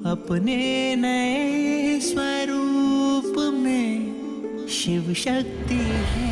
अपने नए स्वरूप में शिव शक्ति है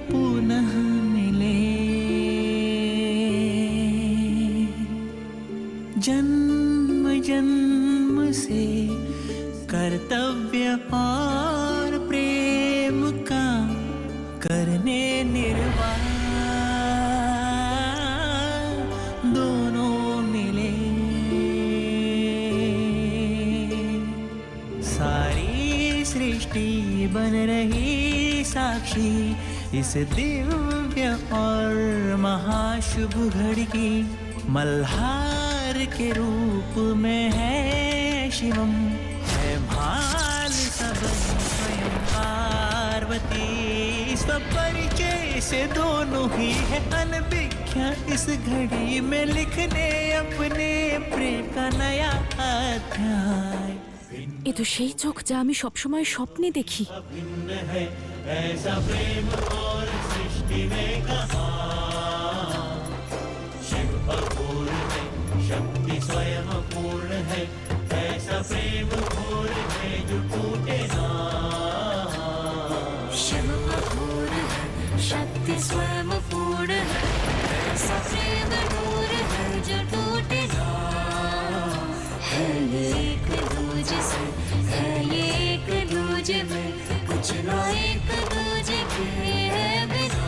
पुनः मिले। जन्म जन्म से कर्तव्य और प्रेम का करने निर्वाह दोनों मिले। सारी सृष्टि बन रही साक्षी इस दिव्य और महाशुभ घड़ी की। मल्हार के रूप में है शिवम, है भाल सब स्वयं पार्वती। स्वपरिचय से दोनों ही है अनभिख्या इस घड़ी में लिखने अपने प्रेम का नया अध्याय। এ তো সেই চোখ যা আমি সবসময় স্বপ্নে দেখি। ऐसा प्रेम और सृष्टि में कहा शिव अपूर्ण है, शक्ति स्वयं पूर्ण है। ऐसा प्रेम घोर है जो टूटे ना। शिव अपूर्ण है, शक्ति स्वयं पूर्ण है। ऐसा प्रेम घोर है जो टूटे ना। है ये एक दूजे से, है ये एक दूजे में, कुछ ना एक दूजे के है बिना।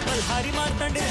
मल्हारी मार्तंडे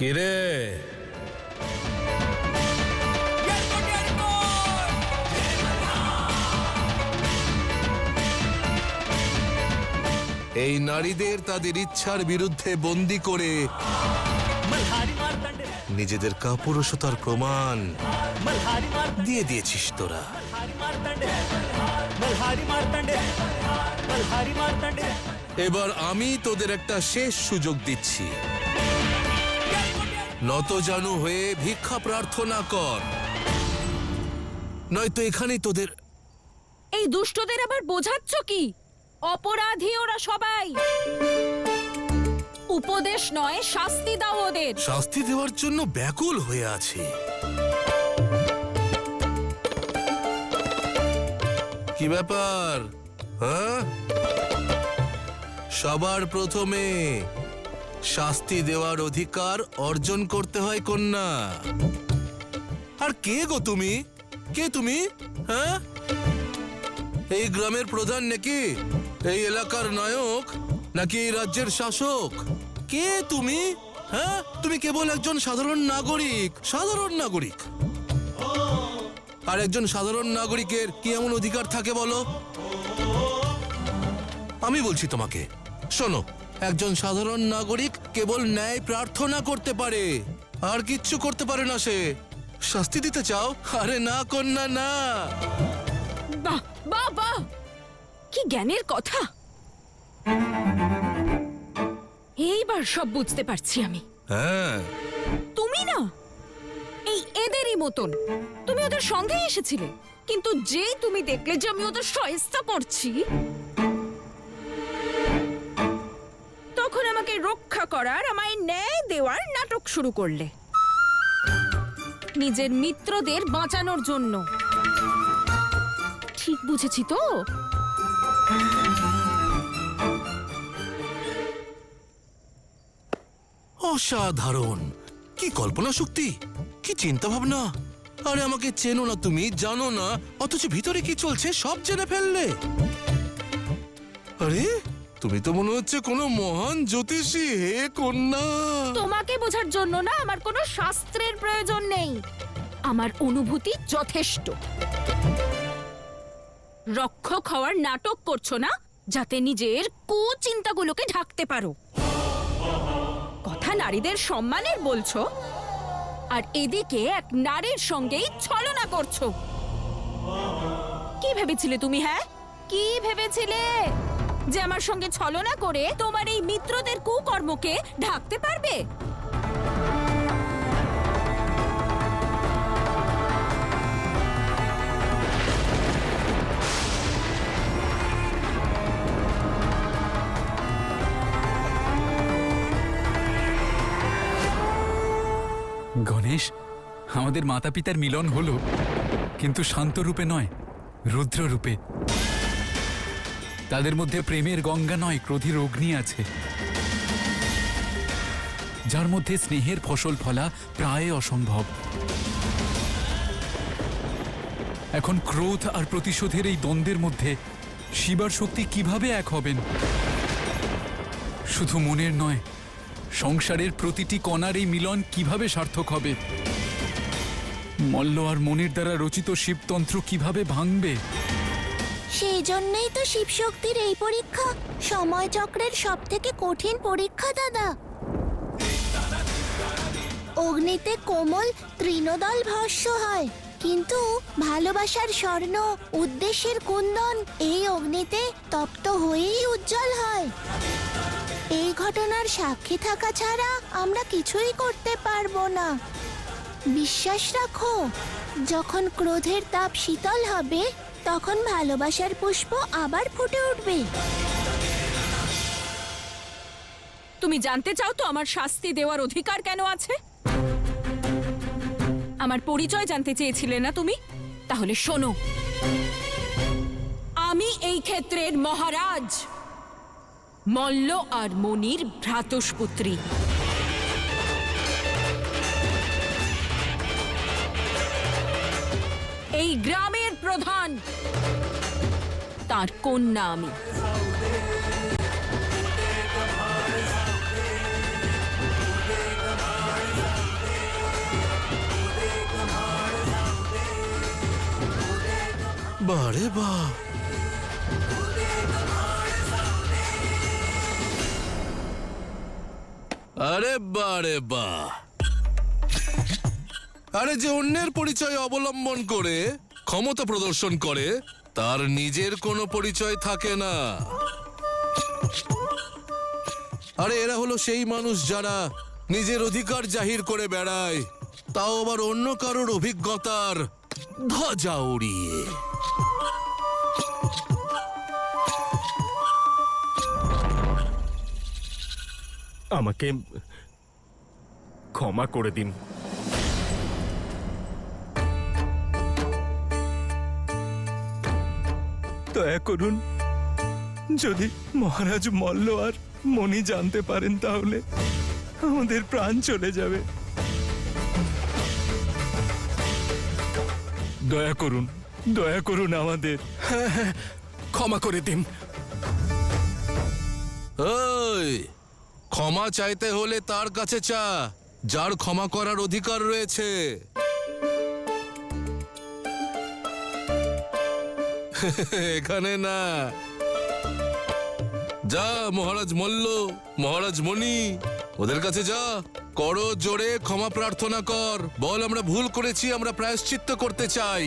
কিরে এই নারীদের তাদের ইচ্ছার বিরুদ্ধে বন্দী করে নিজেদের কাপুরুষতার প্রমাণ দিয়ে দিয়েছিস তোরা। এবার আমি তোদের একটা শেষ সুযোগ দিচ্ছি। নতজানু হয়ে ভিক্ষা প্রার্থনা কর, নয়তো এখানেই তোদের। এই দুষ্টদের আবার বোঝাচ্ছ কি? অপরাধী ওরা সবাই। উপদেশ নয়, শাস্তি দাও ওদের। শাস্তি দেওয়ার জন্য ব্যাকুল হয়ে আছে। কি ব্যাপার? হ্যাঁ, সবার প্রথমে শাস্তি দেওয়ার অধিকার অর্জন করতে হয় কন্যা। আর কে গো তুমি? কে তুমি? হ্যাঁ, এই গ্রামের প্রধান নাকি? এই এলাকার নায়ক নাকি এই রাজ্যের শাসক? কে তুমি? হ্যাঁ, তুমি কেবল একজন সাধারণ নাগরিক। সাধারণ নাগরিক। আর একজন সাধারণ নাগরিকের কি এমন অধিকার থাকে বলো? আমি বলছি তোমাকে, শোনো, একজন সাধারণ নাগরিক কেবল ন্যায় প্রার্থনা করতে পারে, আর কিচ্ছু করতে পারে না সে। শাস্তি দিতে চাও? আরে না কন্যা, না। বাহ বাহ বাহ, কি জ্ঞানের কথা! এইবার সব বুঝতে পারছি আমি। হ্যাঁ, তুমি না এই এদেরই মতন। তুমি ওদের সঙ্গে এসেছিলে, কিন্তু যেই তুমি দেখলে যে আমি ওদের সহায়তা করছি, তখন আমাকে রক্ষা করার, আমায় ন্যায় দেওয়ার নাটক শুরু করলে, নিজের মিত্রদের বাঁচানোর জন্য। ঠিক বুঝেছি তো? অসাধারণ! কি কল্পনা শক্তি, কি চিন্তা ভাবনা! আরে আমাকে চেনো না তুমি, জানো না, অথচ ভিতরে কি চলছে সব জেনে ফেললে। আরে তুমি তো মনে হচ্ছে কোনো মহান জ্যোতিষী। হে কন্যা, তোমাকে বোঝার জন্য না আমার কোনো শাস্ত্রের প্রয়োজন নেই। আমার অনুভূতি যথেষ্ট। রক্ষক হওয়ার নাটক করছো না, যাতে নিজের কুচিন্তাগুলোকে ঢাকতে পারো। কথা নারীদের সম্মানের বলছো, আর এদিকে এক নারীর সঙ্গেই ছলনা করছো। কি ভেবেছিলে তুমি? হ্যাঁ, কি ভেবেছিলে যে আমার সঙ্গে ছলনা করে তোমার এই মিত্রদের কুকর্মকে ঢাকতে পারবে? গণেশ, আমাদের মাতা পিতার মিলন হলো, কিন্তু শান্ত রূপে নয়, রুদ্র রূপে। তাদের মধ্যে প্রেমের গঙ্গা নয়, ক্রোধের অগ্নি আছে, যার মধ্যে স্নেহের ফসল ফলা প্রায় অসম্ভব। এখন ক্রোধ আর প্রতিশোধের এই দ্বন্দ্বের মধ্যে শিবার শক্তি কিভাবে এক হবেন? শুধু মনের নয়, সংসারের প্রতিটি কণার এই মিলন কিভাবে সার্থক হবে? মল্ল আর মনের দ্বারা রচিত শিবতন্ত্র কিভাবে ভাঙবে? সেই জন্যই তো শিবশক্তির এই পরীক্ষা সময় চক্রের সব থেকে কঠিন পরীক্ষা দাদা। অগ্নিতে কোমল তৃণদল ভস্য হয়, কিন্তু ভালোবাসার স্বর্ণ, উদ্দেশ্যের কুন্দন এই অগ্নিতে তপ্ত হয়েই উজ্জ্বল হয়। এই ঘটনার সাক্ষী থাকা ছাড়া আমরা কিছুই করতে পারবো না। বিশ্বাস রাখো, যখন ক্রোধের তাপ শীতল হবে, তখন ভালোবাসার পুষ্প আবার ফুটে উঠবে। তুমি জানতে চাও তো আমার শাস্তি দেওয়ার অধিকার কেন আছে? আমার পরিচয় জানতে চেয়েছিলে না তুমি? তাহলে শোনো, আমি এই ক্ষেত্রের মহারাজ, মল্ল আর মনির ভ্রাতুষ্পুত্রী। এই গ্রামের প্রধান, তার কন্যা আমি। বারে বাহ, আরে বারে বাহ। আরে যে অন্যের পরিচয় অবলম্বন করে ক্ষমতা প্রদর্শন করে তার নিজের কোনো পরিচয় থাকে না। আরে এরা হলো সেই মানুষ যারা নিজের অধিকার জাহির করে বেড়ায়, তাও আবার অন্য কারোর অভিজ্ঞতার ধ্বজা উড়িয়ে। আমাকে ক্ষমা করে দিন। দয়া করুন, যদি মহারাজ মল্ল আর মণি জানতে পারেন তাহলে আমাদের প্রাণ চলে যাবে। দয়া করুন আমাদের। হ্যাঁ, ক্ষমা করে দিন। ওই ক্ষমা চাইতে হলে তার কাছে চা যার ক্ষমা করার অধিকার রয়েছে। এখানে না। যা মহারাজ মল্ল, মহারাজ মণি, ওদের কাছে যা, করো জোরে ক্ষমা প্রার্থনা কর, বল আমরা ভুল করেছি, আমরা প্রায়শ্চিত্ত করতে চাই।